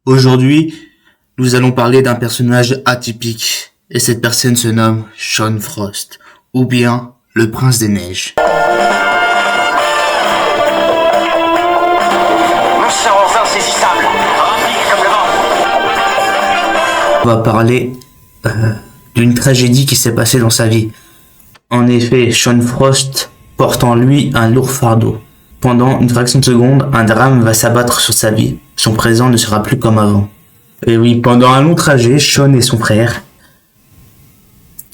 Aujourd'hui, nous allons parler d'un personnage atypique, et cette personne se nomme Sean Frost, ou bien le Prince des Neiges. Nous serons insaisissables, rapides comme le vent. On va parler d'une tragédie qui s'est passée dans sa vie. En effet, Sean Frost porte en lui un lourd fardeau. Pendant une fraction de seconde, un drame va s'abattre sur sa vie. Son présent ne sera plus comme avant. Et oui, pendant un long trajet, Sean et son frère,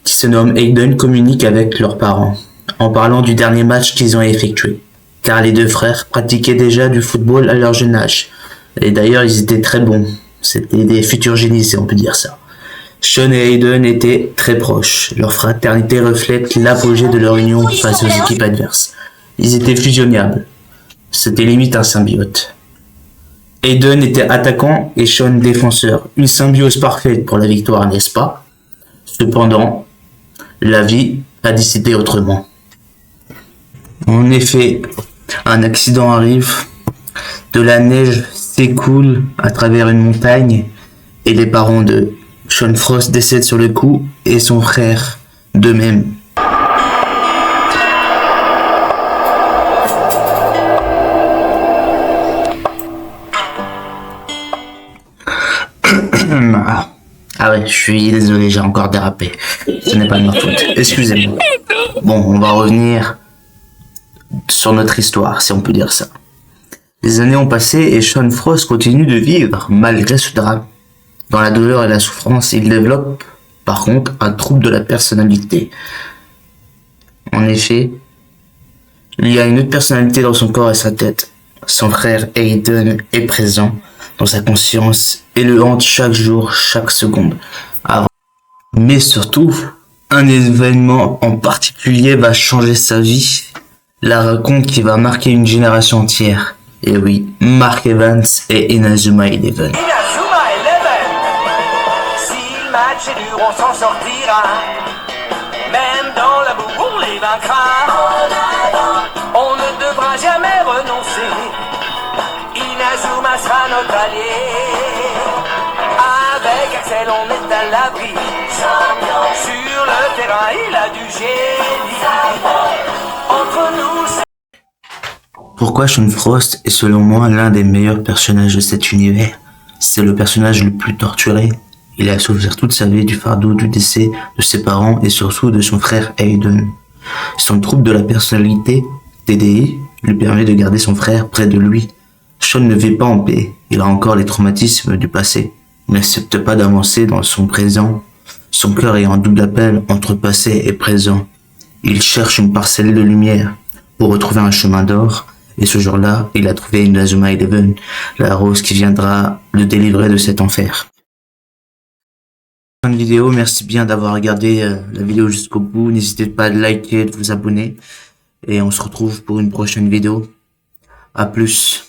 qui se nomme Hayden, communiquent avec leurs parents, en parlant du dernier match qu'ils ont effectué. Car les deux frères pratiquaient déjà du football à leur jeune âge. Et d'ailleurs, ils étaient très bons. C'était des futurs génies, si on peut dire ça. Sean et Hayden étaient très proches. Leur fraternité reflète l'apogée de leur union face aux équipes adverses. Ils étaient fusionnables. C'était limite un symbiote. Hayden était attaquant et Sean défenseur. Une symbiose parfaite pour la victoire, n'est-ce pas? Cependant, la vie a décidé autrement. En effet, un accident arrive, de la neige s'écoule à travers une montagne et les parents de Sean Frost décèdent sur le coup et son frère de même. Ah ouais, je suis désolé, j'ai encore dérapé. Ce n'est pas de ma faute. Excusez-moi. Bon, on va revenir sur notre histoire, si on peut dire ça. Les années ont passé et Sean Frost continue de vivre malgré ce drame. Dans la douleur et la souffrance, il développe, par contre, un trouble de la personnalité. En effet, il y a une autre personnalité dans son corps et sa tête. Son frère Hayden est présent dans sa conscience et le hante chaque jour, chaque seconde. Mais surtout, un événement en particulier va changer sa vie, la raconte qui va marquer une génération entière. Et oui, Mark Evans et Inazuma Eleven. Inazuma Eleven. Si le match est dur, on s'en sortira. Même dans la boue, on les vaincra. On ne devra jamais renoncer. Inazuma sera notre allié. Avec Axel, on est à l'abri. Sur le terrain, il a du génie. Entre nous, c'est... Pourquoi Sean Frost est selon moi l'un des meilleurs personnages de cet univers? C'est le personnage le plus torturé. Il a souffert toute sa vie du fardeau du décès de ses parents et surtout de son frère Hayden. Son trouble de la personnalité, TDI, lui permet de garder son frère près de lui. Sean ne vit pas en paix. Il a encore les traumatismes du passé. Il n'accepte pas d'avancer dans son présent. Son cœur est en double appel entre passé et présent. Il cherche une parcelle de lumière pour retrouver un chemin d'or. Et ce jour-là, il a trouvé Inazuma Eleven, la rose qui viendra le délivrer de cet enfer. Fin de vidéo, merci bien d'avoir regardé la vidéo jusqu'au bout. N'hésitez pas à liker, de vous abonner. Et on se retrouve pour une prochaine vidéo. À plus.